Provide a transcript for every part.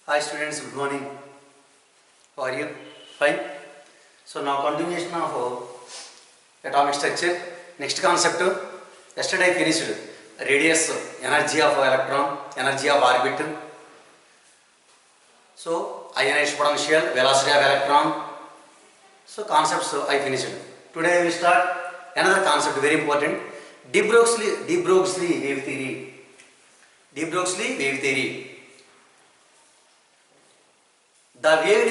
Hi students, good morning. How are you? Fine. So now continuation of atomic structure. Next concept. Yesterday I finished radius, energy of electron, energy of orbit. So ionized potential, velocity of electron. So concepts I finished. Today I will start another concept very important. De Broglie wave theory. De Broglie wave theory. The wave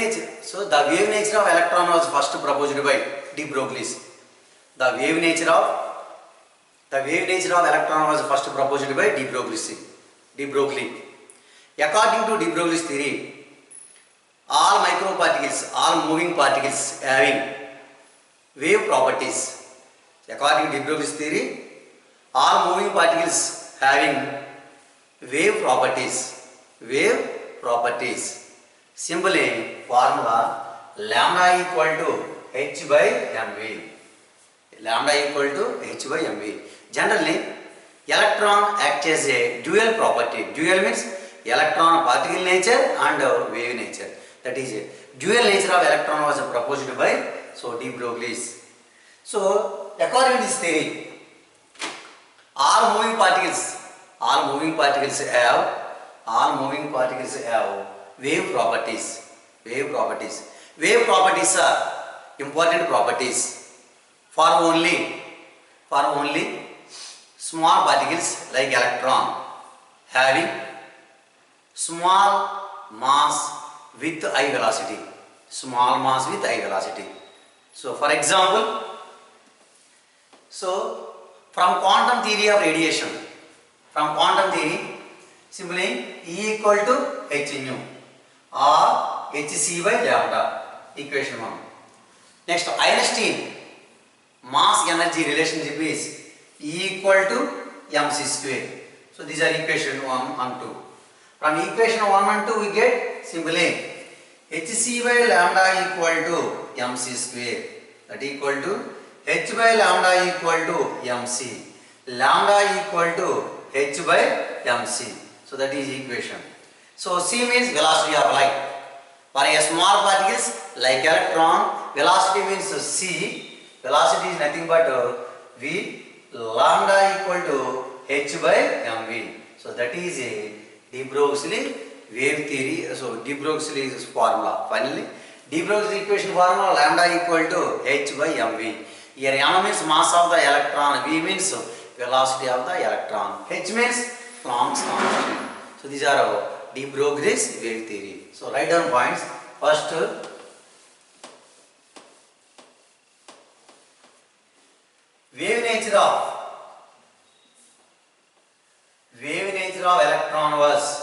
nature of electron was first proposed by de Broglie. The wave nature of electron was first proposed by de Broglie. According to de Broglie's theory, all microparticles, all moving particles having wave properties. According to de Broglie's theory, all moving particles having wave properties. Simply formula lambda equal to h by mv. Lambda equal to h by mv. Generally, electron acts as a dual property. Dual means electron particle nature and wave nature. That is, dual nature of electron was proposed by de Broglie. So, according to this theory, all moving particles have wave properties. Wave properties are important properties for only small particles like electron having small mass with high velocity. So, for example, from quantum theory of radiation, simply E equal to h nu or hc by lambda, equation 1. Next, Einstein mass energy relationship is E equal to mc square. So these are equation 1 and 2. From equation 1 and 2 we get simply hc by lambda equal to mc square, that equal to h by lambda equal to mc, lambda equal to h by mc. So that is equation. So c means velocity of light. For a small particles like electron, velocity means c. Velocity is nothing but v, lambda equal to h by mv. So that is a de Broglie wave theory. So de Broglie's formula. Finally, de Broglie's equation formula lambda equal to h by mv. Here m means mass of the electron, v means velocity of the electron, h means Planck's constant. So these are de Broglie's wave theory. So write down points. First, wave nature of electron was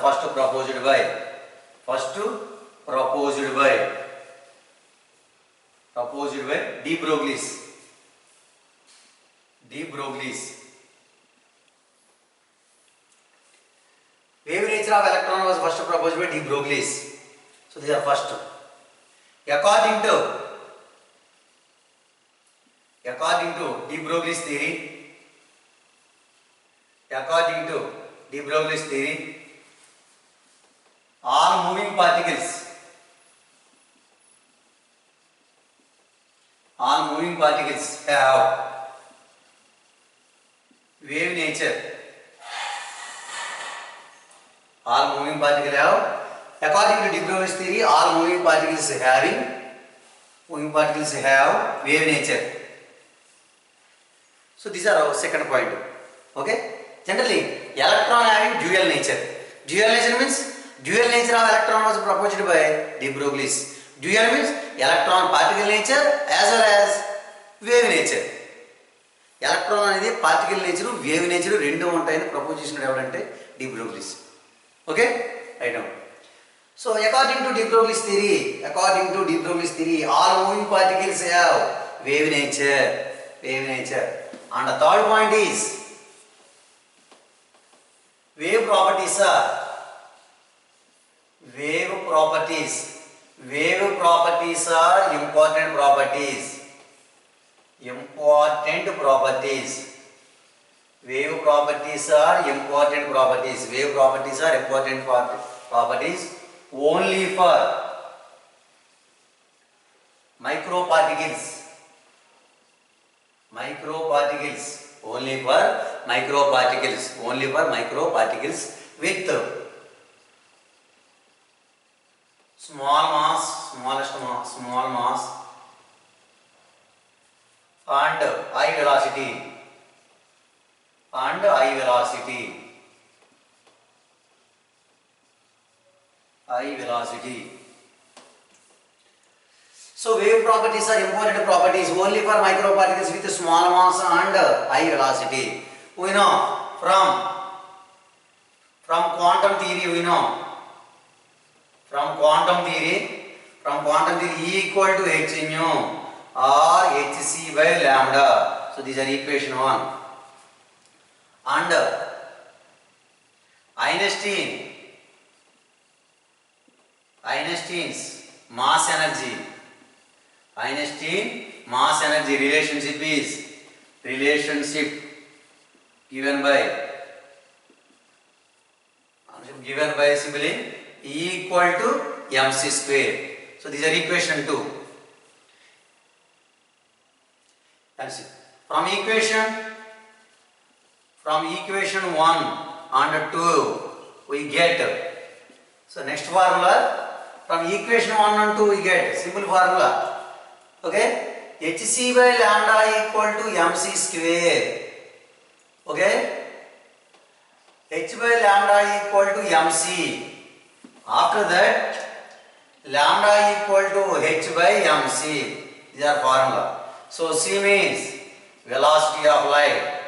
first proposed by de Broglie. Wave nature of electron was first proposed by de Broglie. So these are first. According to de Broglie's theory, all moving particles have wave nature. According to de Broglie's theory, all moving particles have wave nature. So these are our second point. Okay. Generally, electron having dual nature. Dual nature means dual nature of electron was proposed by de Broglie. Dual means electron particle nature as well as wave nature. Electron అనేది particle nature, wave nature రెండు ఉంటాయని propose చేసినాడు ఎవరంటే de Broglie. Okay, right now. So according to de Broglie's theory, all moving particles have wave nature. And the third point is wave properties are important properties. Wave properties are important properties. Wave properties are important properties only for microparticles. Microparticles. Only for microparticles. Only for microparticles with small mass, small mass and high velocity. And high velocity. High velocity. So wave properties are important properties only for microparticles with small mass and high velocity. We know from quantum theory, we know from quantum theory E equal to h nu or hc by lambda. So these are equation 1. And Einstein's mass energy. Einstein mass energy relationship is given by simply E equal to mc square. So these are equation 2. That's it. From equation 1 and 2 we get, so next formula, from equation 1 and 2 we get simple formula, okay, hc by lambda equal to mc square, okay, h by lambda equal to mc, after that lambda equal to h by mc, these are formula. So c means velocity of light,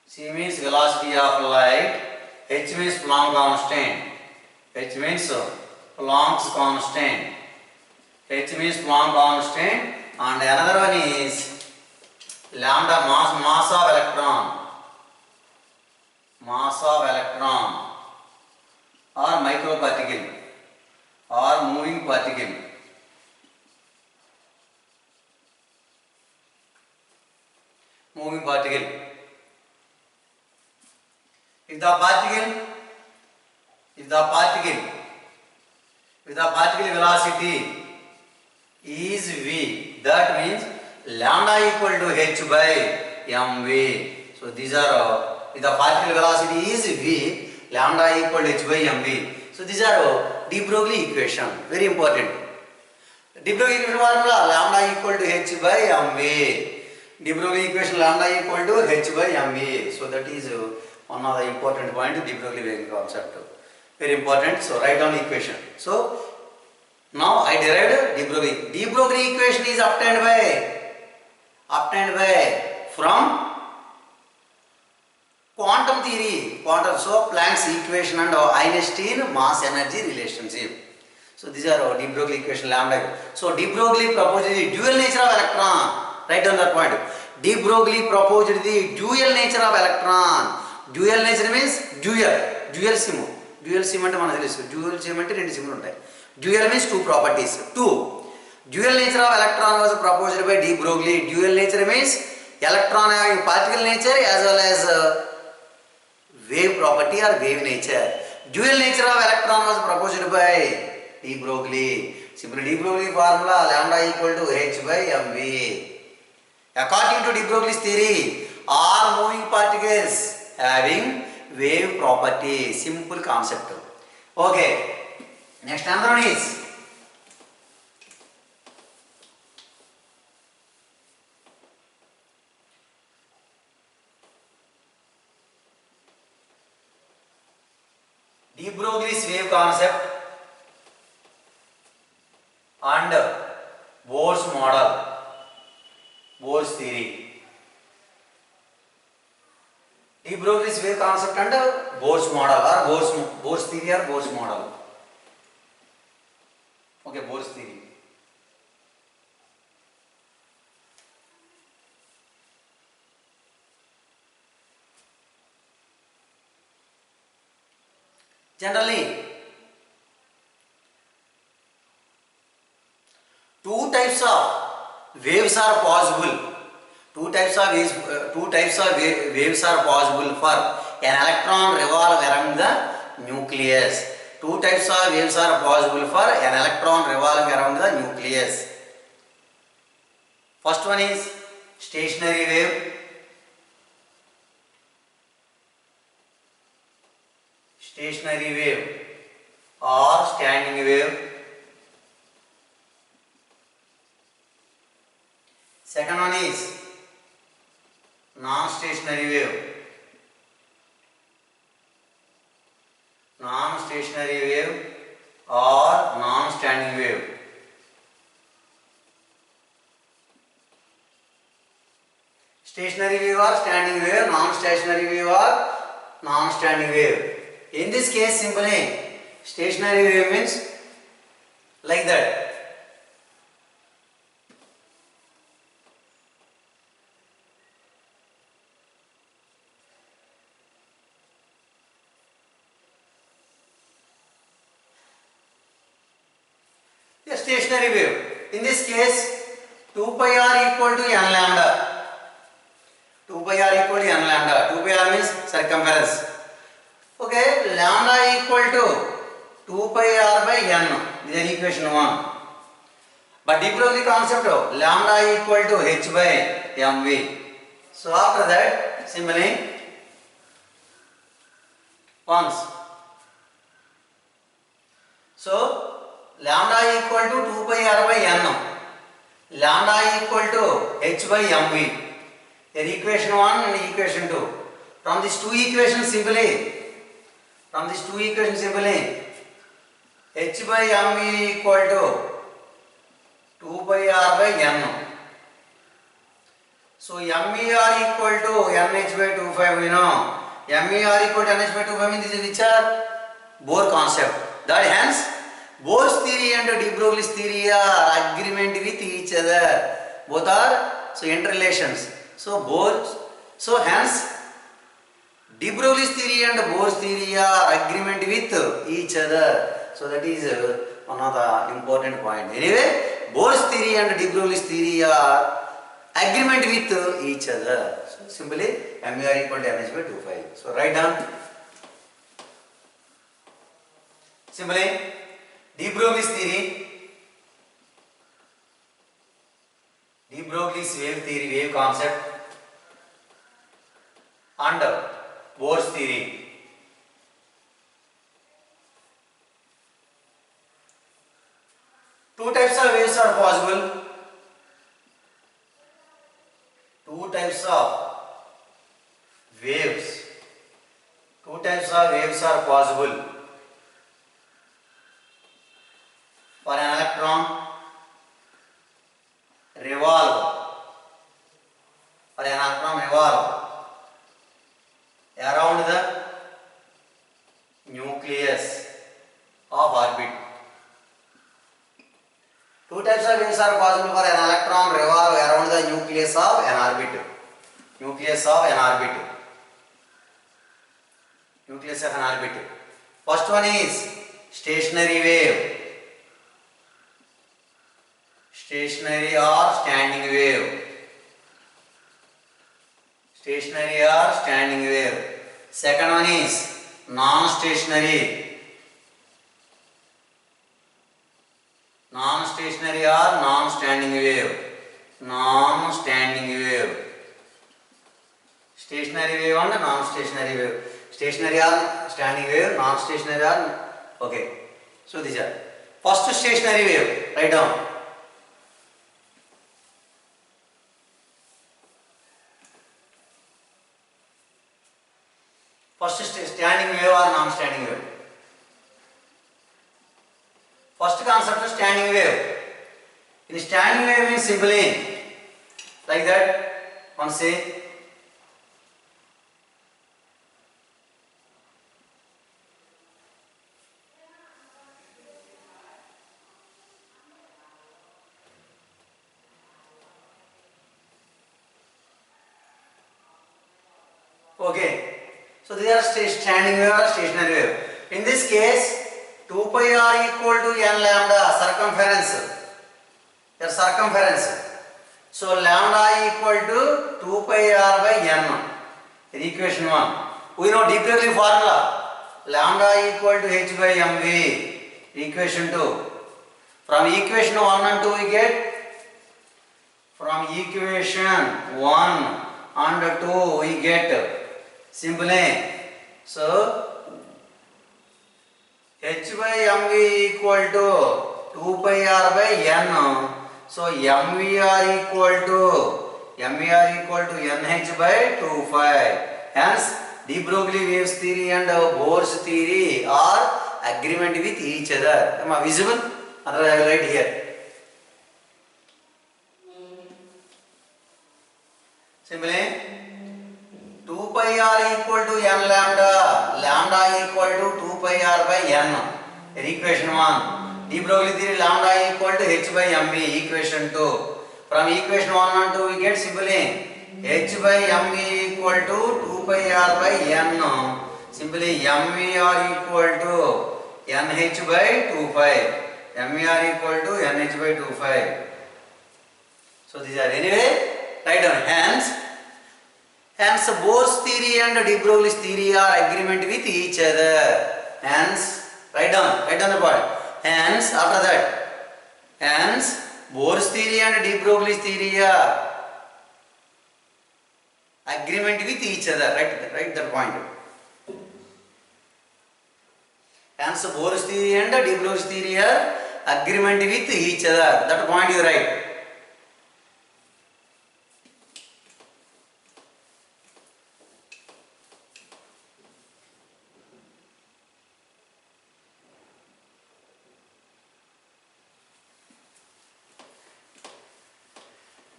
c means velocity of light, h means Planck constant, h means Planck's constant, h means Planck constant, and another one is lambda, mass of electron or microparticle or moving particle. If the particle velocity is v, that means lambda equal to h by mv. So these are, if the particle velocity is v, lambda equal to h by mv. So these are de Broglie equation, very important. De Broglie equation formula, lambda equal to h by mv. De Broglie equation, lambda equal to h by mv. So that is one of the important point, de Broglie wave concept. Very important. So write down the equation. So now I derived de Broglie. De Broglie equation is obtained by from quantum theory. So Planck's equation and Einstein mass energy relationship. So these are de Broglie equation, lambda. So de Broglie proposed the dual nature of electron. Write down that point. De Broglie proposed the dual nature of electron. Dual nature means dual sim. Dual sim ante manaku telusu. Dual sim ante rendu simలు ఉంటాయి. Dual means two properties. Dual nature of electron was proposed by de Broglie. Dual nature means electron having particle nature as well as wave property or wave nature. Dual nature of electron was proposed by de Broglie. Simply de Broglie formula, lambda equal to h by mv. According to de Broglie's theory, all moving particles having wave property. Simple concept. Okay. Next another one is de Broglie's wave concept and Bohr's model, Bohr's theory. De Broglie's wave concept and Bohr's model or Bohr's theory or Bohr's model. Okay, Bohr's theory. Generally, two types of waves are possible. Waves are possible for an electron revolve around the nucleus. Two types of waves are possible for an electron revolving around the nucleus. First one is stationary wave. Stationary wave or standing wave. Second one is non-stationary wave. Non-stationary wave or non-standing wave. Stationary wave or standing wave, non-stationary wave or non-standing wave. In this case, simply stationary wave means like that. A stationary wave. In this case, 2 pi r equal to n lambda. 2 pi r equal to n lambda. 2 pi r means circumference. Okay, lambda equal to 2 pi r by n. This is equation 1. But de Broglie concept of lambda equal to h by mv. So after that, simply once. So lambda equal to 2 pi r by n. Lambda equal to h by mv. Here equation 1 and equation 2. From these two equations simply h by mv equal to 2 pi r by n. So MER equal to NH by 25 we know. MER equal to NH by 25 means this is which are Bohr concept. That hence Bohr's theory and de Broglie's theory are agreement with each other. Both are so interrelations. So hence de Broglie's theory and Bohr's theory are agreement with each other. So that is one of the important point. Anyway, Bohr's theory and de Broglie's theory are agreement with each other. So simply MER equal to NH by 25. So write down. Simply de Broglie's theory, de Broglie's wave concept and Bohr's theory. Two types of waves are possible. Two types of waves are possible for an electron revolve around the nucleus of orbit. Two types of waves are possible for an electron revolve around the nucleus of an orbit. First one is stationary wave. Stationary or standing wave. Second one is non-stationary or non-standing wave. Stationary wave and non-stationary wave. Stationary or standing wave, non-stationary or okay. So these are first stationary wave. Write down. First standing wave or non-standing wave. First concept is standing wave. In standing wave means simply like that. One say. Okay. So these are standing wave or stationary wave. In this case, 2 pi r equal to n lambda circumference. So lambda equal to 2 pi r by n. Equation 1. We know de Broglie formula. Lambda equal to h by mv. Equation 2. From equation 1 and 2 we get. From equation 1 and 2 we get simply. So h by mv equal to 2 pi r by n. So mvr equal to nh by 2 pi. Hence de Broglie waves theory and Bohr's theory are agreement with each other. Am I visible? Otherwise I will write here. Simply 2 pi r equal to n lambda. Lambda equal to 2 pi r by n. Equation 1. De Broglie theory lambda equal to h by mv. Equation 2. From equation 1 and 2 we get simply h by mv equal to 2 pi r by n. Simply mvr equal to nh by 2 pi. mvr equal to nh by 2 pi. So these are anyway write down. Hence Bohr's theory and de Broglie's theory are agreement with each other. Hence write down the point. Hence after that, hence Bohr's theory and de Broglie's theory are agreement with each other. Write that point. Hence Bohr's theory and de Broglie's theory are agreement with each other. That point you write.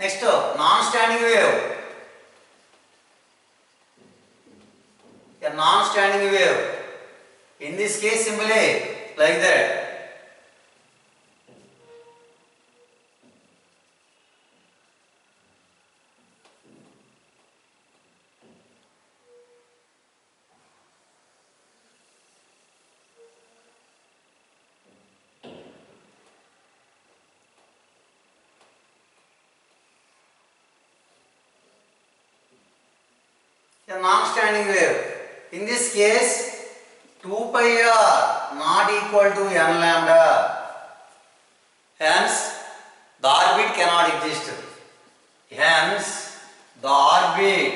Next, non-standing wave. A non-standing wave. In this case, simply like that. A non-standing wave. In this case, 2 pi r not equal to n lambda. Hence, the orbit cannot exist. Hence, the orbit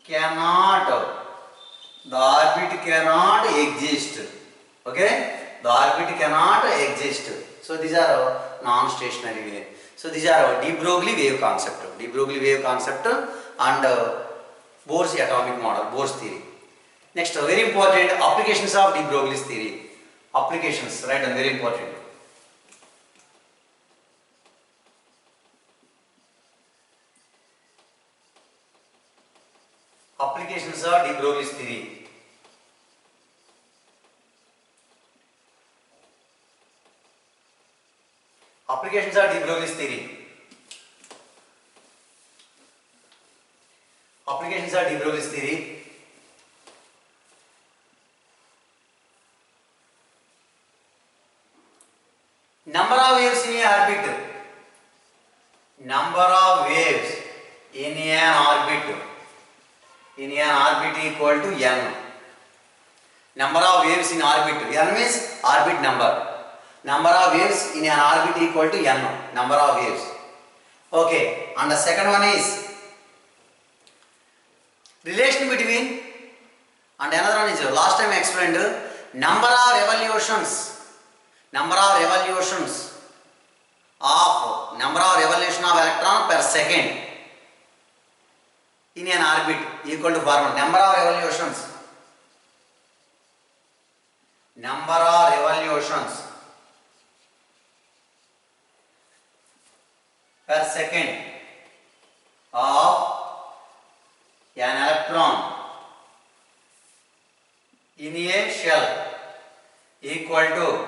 cannot exist. Okay? The orbit cannot exist. So these are non-stationary wave. So these are de Broglie wave concept. De Broglie wave concept and Bohr's atomic model, Bohr's theory. Next, very important applications of de Broglie's theory. Applications, right, and very important. Applications of de Broglie's theory. Applications of de Broglie's theory. Applications of de Broglie's theory. Number of waves in an orbit. Number of waves in an orbit. In an orbit equal to n. Number of waves in orbit. N means orbit number. Number of waves in an orbit equal to n. Number of waves. Okay. And the second one is relation between, and another one is last time I explained number of revolutions of revolution of electron per second in an orbit equal to formula. Number of revolutions per second of an electron in a shell equal to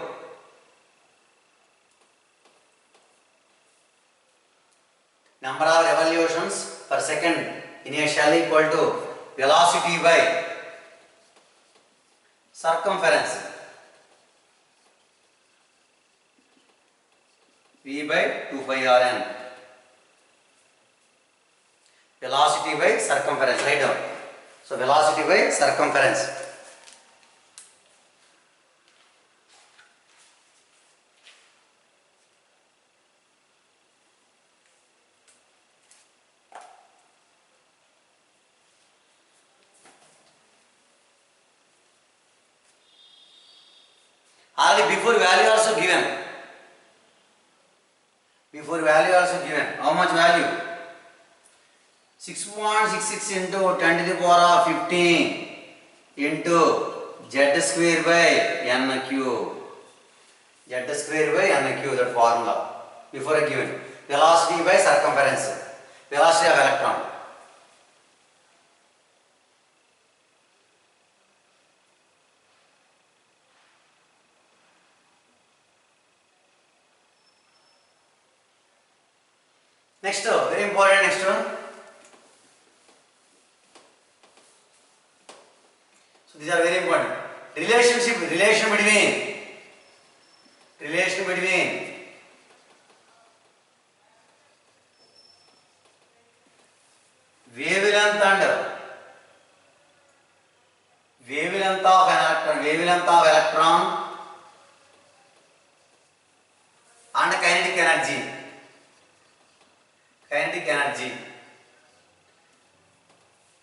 number of revolutions per second in a shell equal to velocity by circumference v by 2 pi r n. velocity by circumference. Write down. So velocity by circumference. Already before value also given. Before value also given. How much value? 6.66 into 10 to the power of 15 into z square by n cube. Z square by n cube, that formula. Before a given. Velocity by circumference. Velocity of electron. Next, very important next one. So these are very important. Relation between wavelength of electron and kinetic energy.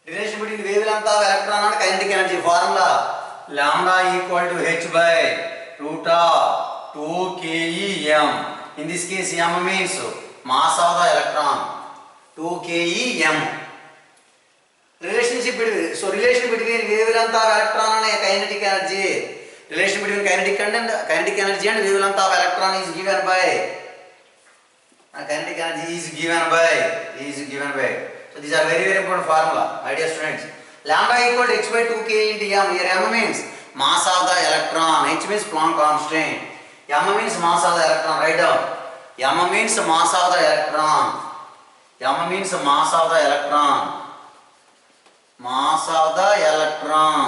Relation between wavelength of electron and kinetic energy. Formula: lambda equal to h by root of 2 KEM. In this case, m means mass of the electron. 2 KEM. Relation between wavelength of electron and kinetic energy. Relation between kinetic energy and wavelength of electron is given by. Kinetic energy is given by. So these are very important formula, my dear students. Lambda equal to h by 2k into m. Here m means mass of the electron. H means Planck constant. M means mass of the electron. Write down. M means mass of the electron. Mass of the electron.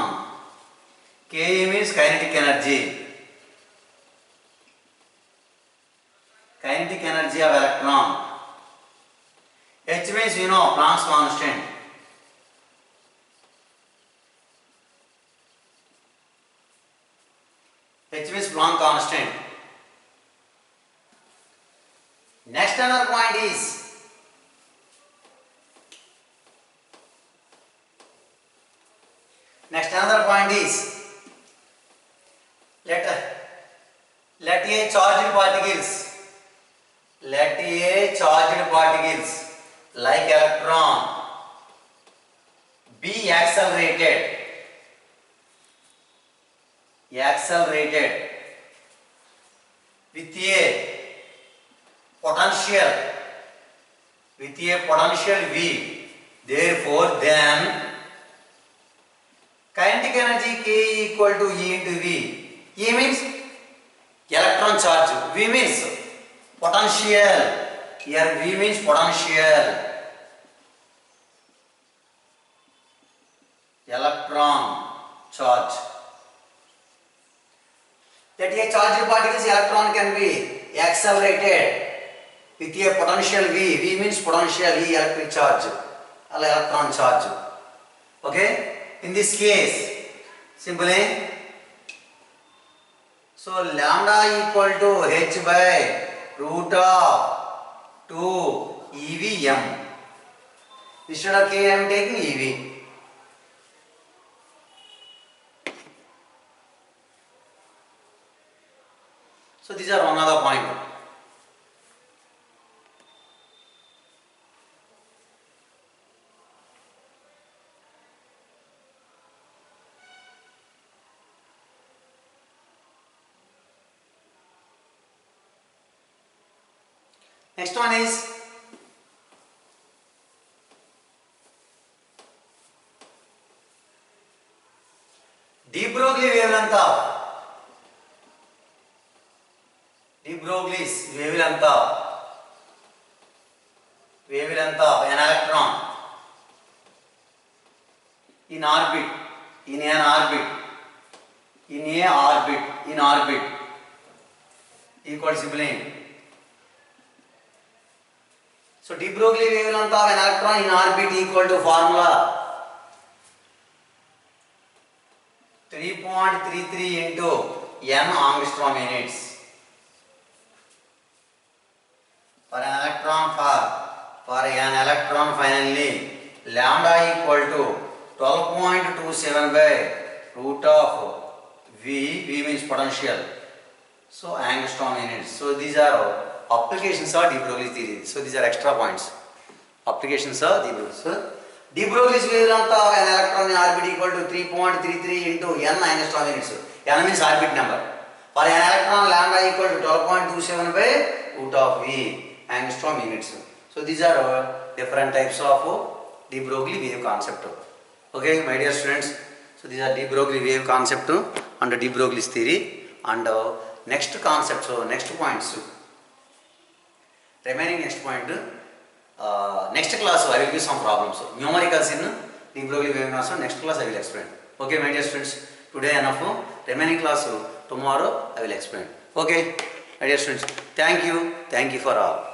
K means kinetic energy. Kinetic energy of electron. H means Planck's constant. H means Planck constant. Next another point is let a charged particles like electron be accelerated with a potential V. Therefore, then kinetic energy K equal to E into V. E means electron charge. V means potential. Here V means potential. Electron charge. That a charged particles electron can be accelerated with a potential V. V means potential, E electric charge, electron charge. Okay? In this case, simply, so lambda equal to h by root of 2 EVM. Instead of K, I am taking EV. So these are one other point. Next one is de Broglie wavelength of an electron in orbit, equal simply So de Broglie wavelength of an electron in orbit equal to formula 3.33 into n angstrom units. For an electron finally, lambda equal to 12.27 by root of V means potential. So angstrom units. So these are applications of de Broglie theory. So these are extra points. Applications of de Broglie. So de Broglie's wavelength of an electron in orbit equal to 3.33 into n angstrom units. N means orbit number. For an electron, lambda equal to 12.27 by root of V angstrom units. So these are different types of de Broglie wave concept. Okay, my dear students. So these are de Broglie wave concept and de Broglie's theory. And next concept, so next points. Remaining next point. Next class I will give some problems. Numericals in de Broglie wave concept. Next class I will explain. Okay, my dear students. Today enough. Remaining class tomorrow I will explain. Okay, my dear students. Thank you for all.